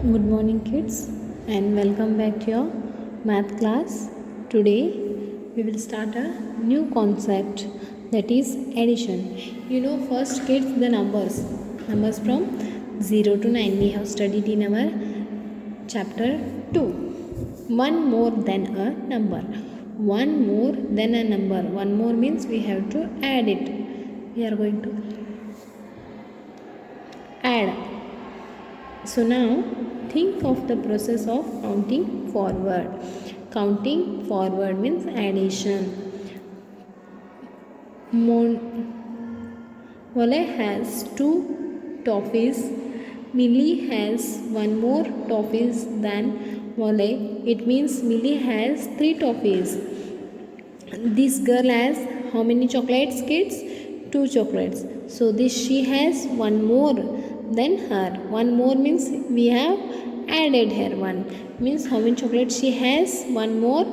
Good morning, kids, and welcome back to your math class. Today, we will start a new concept, that is addition. First, kids, the numbers from 0 to 9 we have studied in our chapter 2. One more than a number. One more than a number. One more means we have to add it. We are going to add. So now think of the process of counting forward. Counting forward means addition. Wale has 2 toffees. Millie has 1 more toffees than Wale. It means Millie has 3 toffees. This girl has how many chocolates, kids? 2 chocolates. So she has 1 more than her. 1 more means we have added her 1. Means how many chocolates she has? 1 more.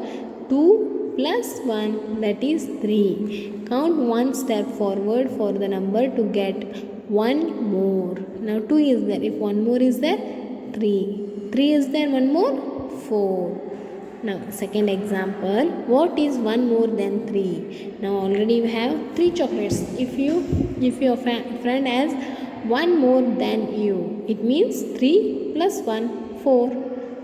2 plus 1, that is 3. Count 1 step forward for the number to get 1 more. Now 2 is there. If 1 more is there, 3. 3 is there, 1 more, 4. Now second example, what is 1 more than 3? Now already we have 3 chocolates. If your friend has 1 more than you, it means 3 plus 1, 4.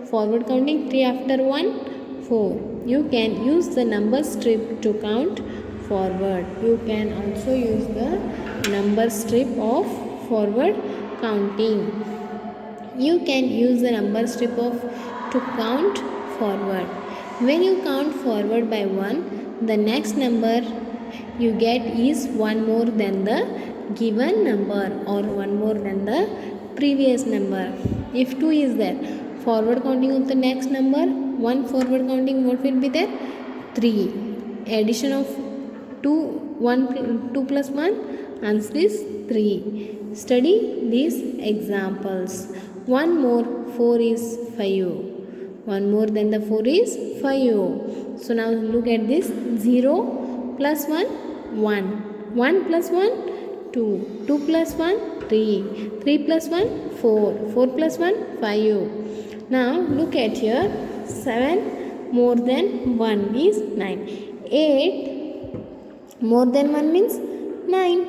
Forward counting, 3 after 1, 4. You can use the number strip to count forward. You can also use the number strip of forward counting. You can use the number strip to count forward. When you count forward by 1, the next number you get is 1 more than the given number or 1 more than the previous number. If 2 is there, forward counting of the next number, 1 forward counting, what will be there? 3. Addition of 2 plus 1, answer is 3. Study these examples. 1 more 4 is 5. 1 more than the 4 is 5. So now look at this. 0 plus 1, 1. 1 plus 1, 2. 2 plus 1, 3. 3 plus 1, 4. 4 plus 1, 5. Now look at here. 7 more than 1 is 9. 8 more than 1 means 9.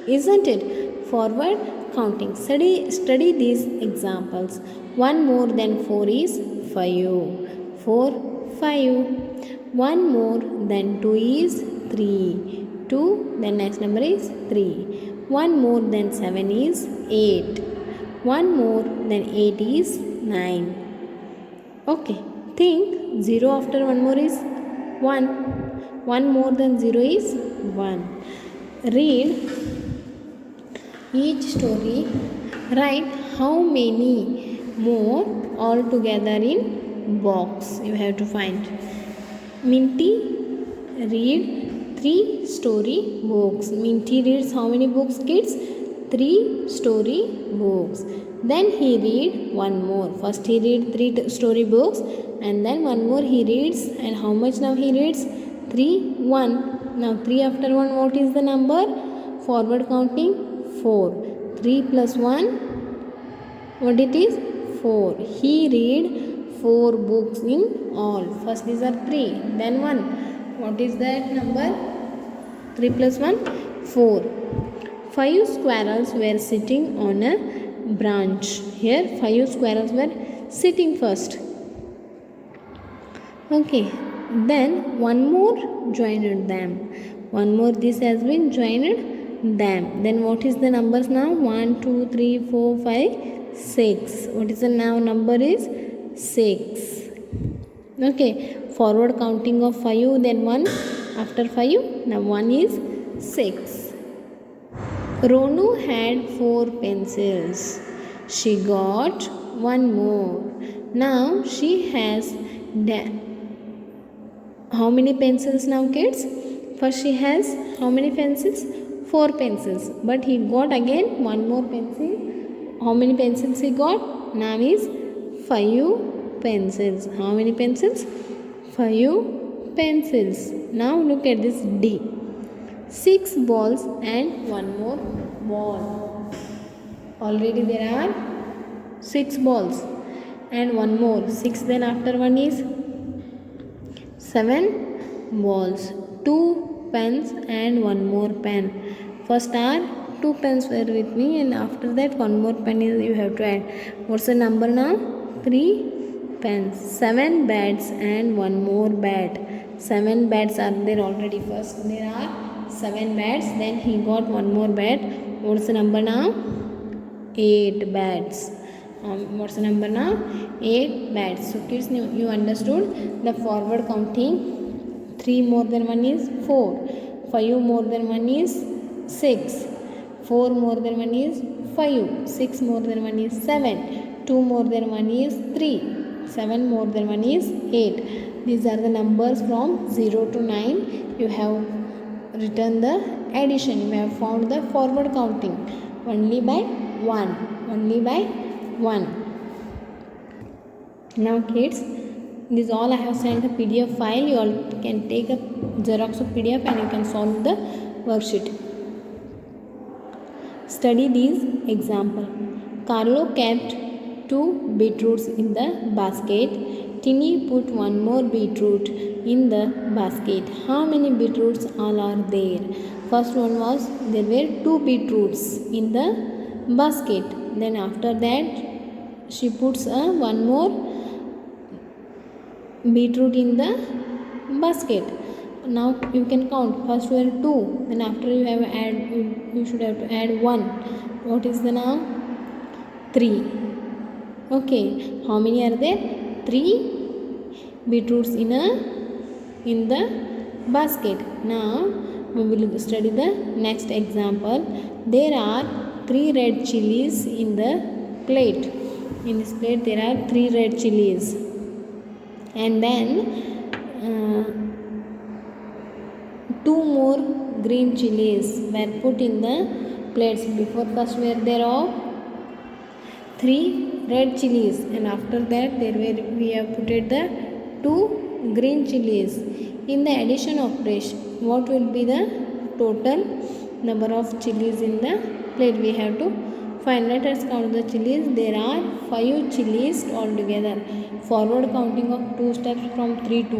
Isn't it? Forward counting. Study these examples. 1 more than 4 is 5. 4, 5. 1 more than 2 is 3. 2, then next number is 3. 1 more than 7 is 8. 1 more than 8 is 9. Okay, think 0 after 1 more is 1. 1 more than 0 is 1. Read each story. Write how many more all together in box. You have to find. Minty read 3 story books. Minty reads how many books, kids? 3 story books. Then he read 1 more. First he read 3 story books and then 1 more he reads. And how much now he reads? 3, 1. Now 3 after 1, what is the number? Forward counting, 4. 3 plus 1, what it is? 4. He read 4 books in all. First these are 3, then 1. What is that number? 3 plus 1, 4. 5 squirrels were sitting on a branch. Here 5 squirrels were sitting first. Okay. Then 1 more joined them. 1 more, this has been joined them. Then what is the numbers now? 1, 2, 3, 4, 5, 6. What is the now number is 6. Okay. Forward counting of 5, then 1 after 5. Now 1 is 6. Ronu had 4 pencils. She got 1 more. Now she has how many pencils now, kids? First she has how many pencils? 4 pencils. But he got again 1 more pencil. How many pencils he got? Now is 5 pencils. How many pencils? 5 pencils. Now look at this D. 6 balls and 1 more ball. Already there are 6 balls. and one more 6, then after 1 is 7 balls, 2 pens and one more pen. First are 2 pens were with me, and after that one more pen is you have to add. What's the number now? 3 pens, 7 bats and one more bat. 7 bats are there already. First there are 7 bats, then he got one more bat. What's the number now? 8 bats. What's the number now? 8 bats. So kids, you understood the forward counting. 3 more than 1 is 4, 5 more than 1 is 6, 4 more than 1 is 5, 6 more than 1 is 7, 2 more than 1 is 3, 7 more than 1 is 8. These are the numbers from 0 to 9. You have written the addition. You have found the forward counting only by 1. Only by 1. Now kids, this is all I have sent a PDF file. You all can take a Xerox of PDF and you can solve the worksheet. Study these example. Carlo kept 2 beetroots in the basket. Tinny put one more beetroot in the basket. How many beetroots all are there? First one was there were 2 beetroots in the basket. Then after that she puts one more beetroot in the basket. Now you can count. First were 2, then after you have you should have to add 1. What is the now? 3. Okay, how many are there? 3 beetroots in the basket. Now we will study the next example. There are 3 red chilies in the plate. In this plate there are 3 red chilies, and then 2 more green chilies were put in the plates. Before first were there of 3 red chilies, and after that we have put the 2 green chilies. In the addition operation, what will be the total number of chilies in the plate? We have to find. Let us count the chilies. There are 5 chilies altogether. Forward counting of 2 steps from 3 to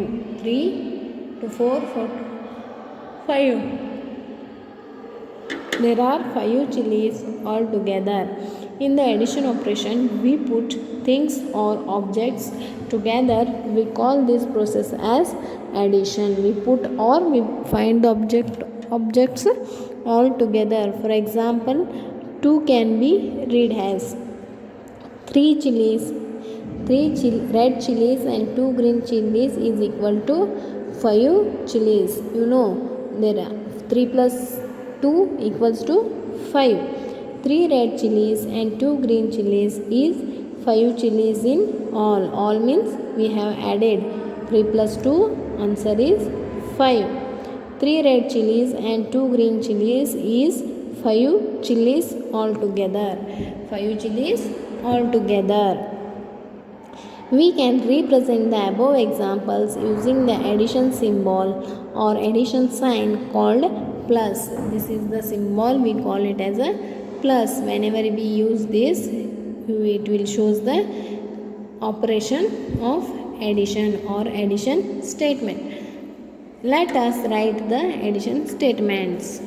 4, 4 to 5. There are 5 chilies altogether. In the addition operation, we put things or objects together. We call this process as addition. We put or we find the objects all together. For example, 2 can be read as 3 chilies, 3 red chilies and 2 green chilies is equal to 5 chilies. You know, there are 3 plus 2 equals to 5. 3 red chilies and 2 green chilies is 5 chilies in all. All means we have added 3 plus 2, answer is 5. 3 red chilies and 2 green chilies is 5 chilies altogether. 5 chilies altogether. We can represent the above examples using the addition symbol or addition sign called plus. This is the symbol, we call it as a plus. Whenever we use this, it will show the operation of addition or addition statement. Let us write the addition statements.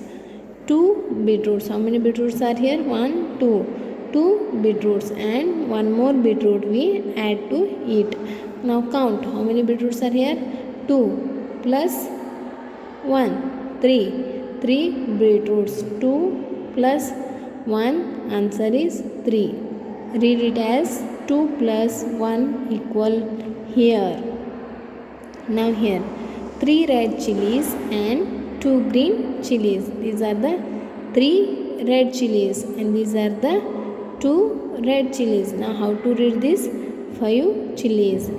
2 beetroots. How many beetroots are here? 1, 2. 2 beetroots and one more beetroot we add to it. Now count. How many beetroots are here? 2 plus 1, 3. 3 beetroots. 2 plus 1, answer is 3. Read it as 2 plus 1 equal here. Now here 3 red chilies and 2 green chilies. These are the 3 red chilies and these are the 2 red chilies. Now how to read this? 5 chilies.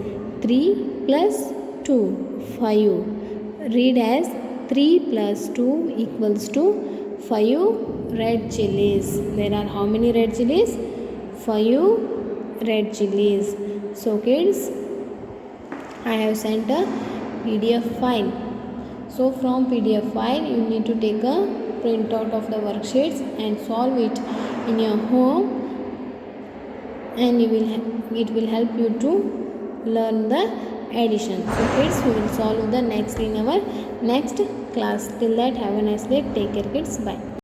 3 plus 2, 5. Read as 3 plus 2 equals to 5 red chilies. There are how many red chilies? 5 red chilies. So kids, I have sent a PDF file. So from PDF file you need to take a printout of the worksheets and solve it in your home and it will help you to learn the addition. So kids, we will solve the next in our next class. Till that, have a nice day. Take care kids. Bye.